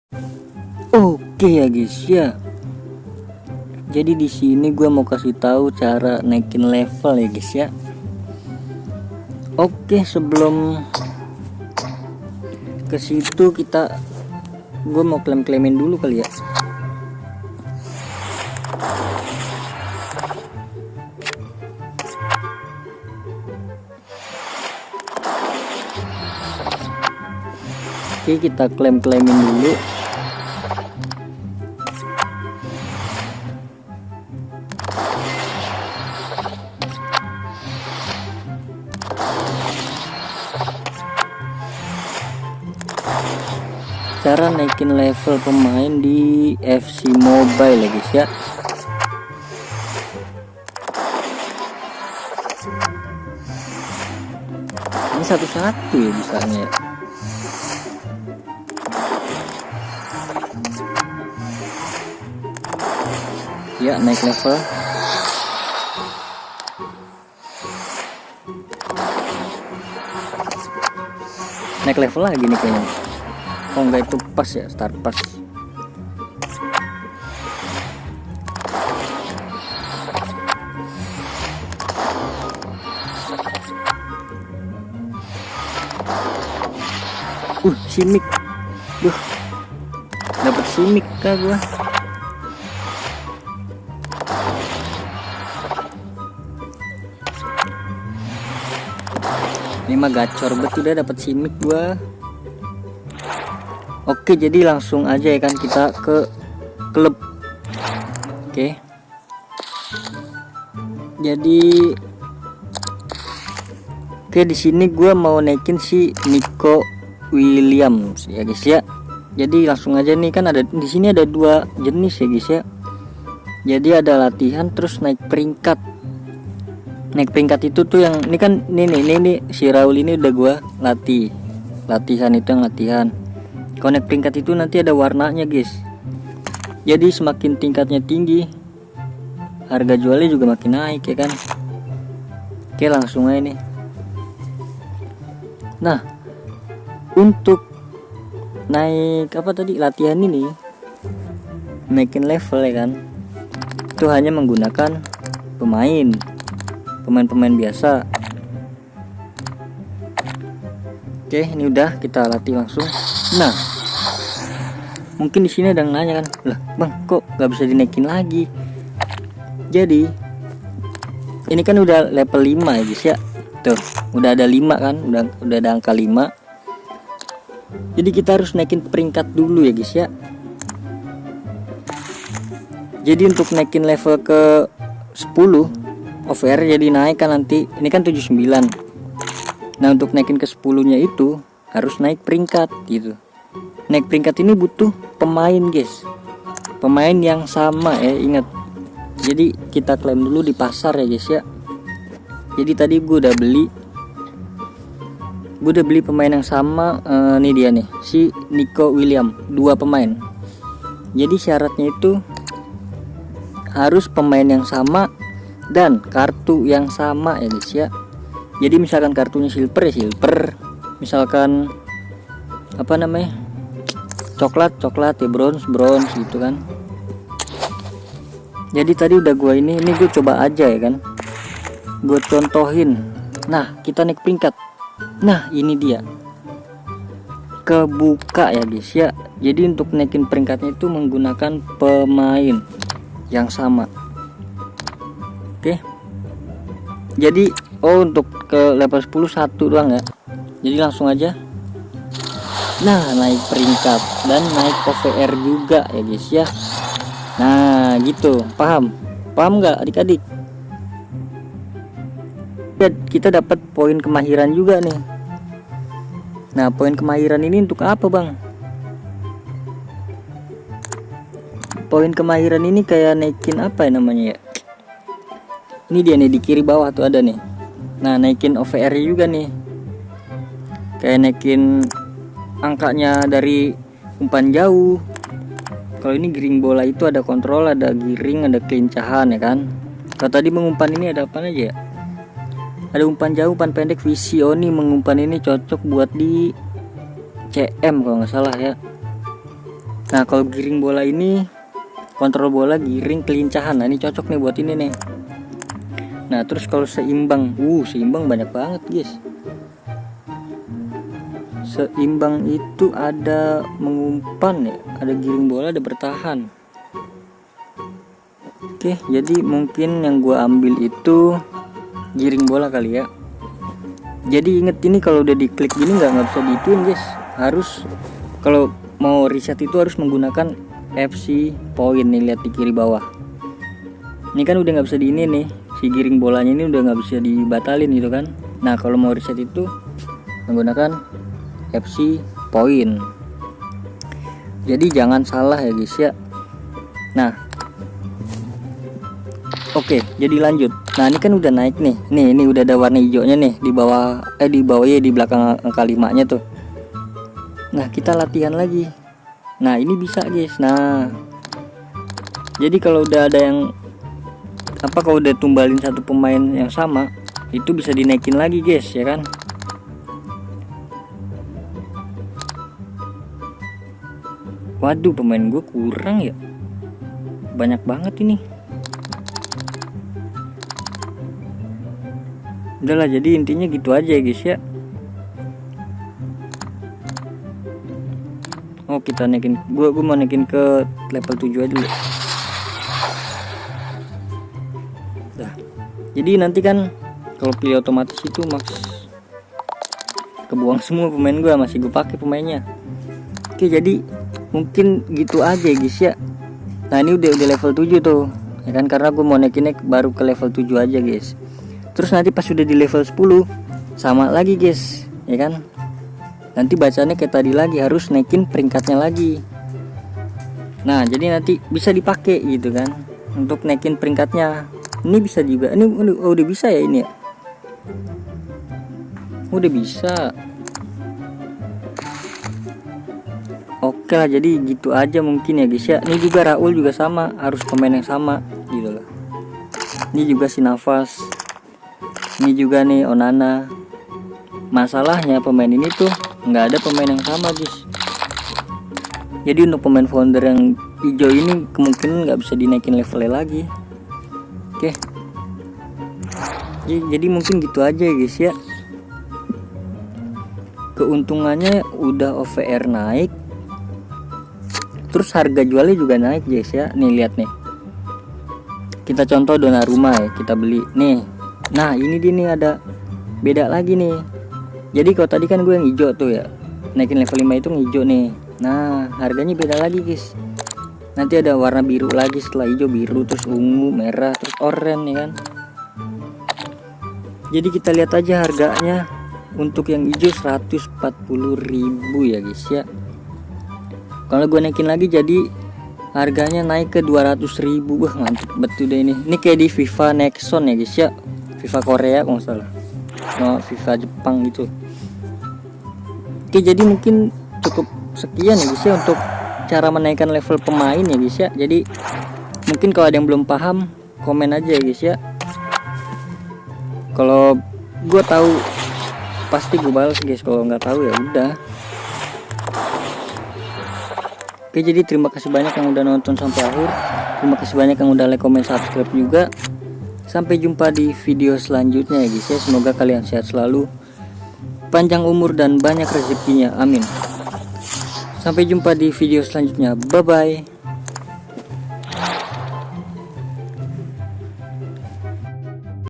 Oke ya guys ya. Jadi di sini gue mau kasih tahu cara naikin level ya guys ya. Oke, sebelum ke situ gue mau klaim-klaimin dulu kali ya. Oke, kita klaim-klaimin dulu. Cara naikin level pemain di FC Mobile ya guys ya. Ini satu-satu ya bisanya ya. Ya, naik level. Naik level lagi nih kayaknya. Oh enggak, itu pas ya, start pas. Simic. Dapat simic kah gua? Ini mah gacor betul, udah dapat simic gua. Oke, jadi langsung aja ya kan kita ke klub. Oke. Jadi di sini gua mau naikin si Nico Williams ya guys ya. Jadi langsung aja nih, kan ada di sini ada dua jenis ya guys ya. Jadi ada latihan terus naik peringkat. Naik peringkat itu tuh yang ini kan ini si Raul ini udah gua latihan itu yang latihan. Connect peringkat itu nanti ada warnanya guys. Jadi semakin tingkatnya tinggi, harga jualnya juga makin naik ya kan. Oke, langsung aja nih. Nah, untuk naik latihan ini, naikin level ya kan, itu hanya menggunakan pemain biasa. Oke, ini udah kita latih langsung. Nah, mungkin di sini ada yang nanya kan, lah bang kok nggak bisa dinaikin lagi? Jadi ini kan udah level 5 ya guys ya. Tuh, udah ada 5 kan, udah ada angka 5. Jadi kita harus naikin peringkat dulu ya guys ya. Jadi untuk naikin level ke 10 OVR jadi naik kan nanti. Ini kan 79. Nah, untuk naikin ke 10-nya itu harus naik peringkat gitu. Naik peringkat ini butuh pemain guys. Pemain yang sama ya, ingat. Jadi kita klaim dulu di pasar ya guys ya. Jadi tadi gue udah beli pemain yang sama. Nih dia nih, si Nico Williams, 2 pemain. Jadi syaratnya itu harus pemain yang sama dan kartu yang sama ya guys ya. Jadi misalkan kartunya silver ya silver, misalkan coklat ya bronze gitu kan. Jadi tadi udah gua ini gue coba aja ya kan, gue contohin. Nah, kita naik peringkat. Nah, ini dia kebuka ya guys ya. Jadi untuk naikin peringkatnya itu menggunakan pemain yang sama. Oke. Jadi untuk ke level 10 1 doang ya. Jadi langsung aja. Nah, naik peringkat dan naik OVR juga ya guys ya. Nah, gitu. Paham nggak adik-adik? Kita dapat poin kemahiran juga nih. Nah, poin kemahiran ini untuk apa bang? Poin kemahiran ini kayak naikin apa ya namanya ya? Ini dia nih, di kiri bawah tuh ada nih. Nah, naikin OVR juga nih. Kayak naikin angkanya dari umpan jauh. Kalau ini giring bola itu ada kontrol, ada giring, ada kelincahan ya kan. Kalau tadi mengumpan ini ada apa aja ya? Ada umpan jauh, umpan pendek, visi. Oh, nih mengumpan ini cocok buat di CM kalau nggak salah ya. Nah kalau giring bola ini, kontrol bola giring kelincahan. Nah ini cocok nih buat ini nih. Nah terus kalau seimbang, seimbang banyak banget guys. Seimbang itu ada mengumpan ya, ada giring bola, ada bertahan. Oke, jadi mungkin yang gua ambil itu giring bola kali ya. Jadi inget ini kalau udah diklik gini nggak bisa diituin guys. Harus kalau mau reset itu harus menggunakan FC point nih, lihat di kiri bawah. Ini kan udah nggak bisa di ini nih, si giring bolanya ini udah nggak bisa dibatalin gitu kan. Nah kalau mau reset itu menggunakan FC point. Jadi jangan salah ya guys ya. Nah oke, jadi lanjut. Nah ini kan udah naik nih. Ini udah ada warna hijaunya nih di bawah ya, di belakang angka 5-nya tuh. Nah kita latihan lagi. Nah ini bisa guys. Nah jadi kalau udah ada yang kalau udah tumbalin satu pemain yang sama, itu bisa dinaikin lagi guys ya kan. Waduh, pemain gue kurang ya, banyak banget ini. Udahlah, jadi intinya gitu aja ya guys ya. Oh kita naikin, gue mau naikin ke level 7 aja dulu. Nah, jadi nanti kan kalau pilih otomatis itu max kebuang semua pemain gue, masih gue pakai pemainnya. Oke, jadi mungkin gitu aja guys ya. Nah ini udah level 7 tuh ya kan, karena gue mau naikinnya baru ke level 7 aja guys. Terus nanti pas udah di level 10 sama lagi guys ya kan. Nanti bacanya kayak tadi lagi, harus naikin peringkatnya lagi. Nah jadi nanti bisa dipakai gitu kan untuk naikin peringkatnya. Ini bisa juga, ini udah bisa ya ini ya. Udah bisa. Oke lah, jadi gitu aja mungkin ya guys ya. Ini juga Raul juga sama, harus pemain yang sama gitu loh. Ini juga si Navas, ini juga nih Onana. Masalahnya pemain ini tuh nggak ada pemain yang sama guys. Jadi untuk pemain founder yang hijau ini kemungkinan nggak bisa dinaikin levelnya lagi. Oke, jadi mungkin gitu aja ya guys ya. Keuntungannya udah OVR naik, terus harga jualnya juga naik guys ya. Nih lihat nih, kita contoh Donnarumma ya, kita beli nih. Nah ini dia nih ada beda lagi nih. Jadi kalau tadi kan gue yang hijau tuh ya, naikin level 5 itu hijau nih. Nah harganya beda lagi guys. Nanti ada warna biru lagi, setelah hijau biru, terus ungu, merah, terus oranye ya kan. Jadi kita lihat aja harganya. Untuk yang hijau 140.000 ya guys ya. Kalau gue naikin lagi jadi harganya naik ke 200.000. Wah mantap betul deh ini. Ini kayak di FIFA Nexon ya guys ya, FIFA Korea kalau nggak salah, FIFA Jepang gitu. Oke, jadi mungkin cukup sekian ya guys ya untuk cara menaikkan level pemain ya guys ya. Jadi mungkin kalau ada yang belum paham, komen aja ya guys ya. Kalau gue tahu pasti gue balas guys, kalau nggak tahu ya udah. Oke, jadi terima kasih banyak yang udah nonton sampai akhir. Terima kasih banyak yang udah like, comment, subscribe juga. Sampai jumpa di video selanjutnya ya guys ya. Semoga kalian sehat selalu, panjang umur dan banyak rezekinya, amin. Sampai jumpa di video selanjutnya, bye bye.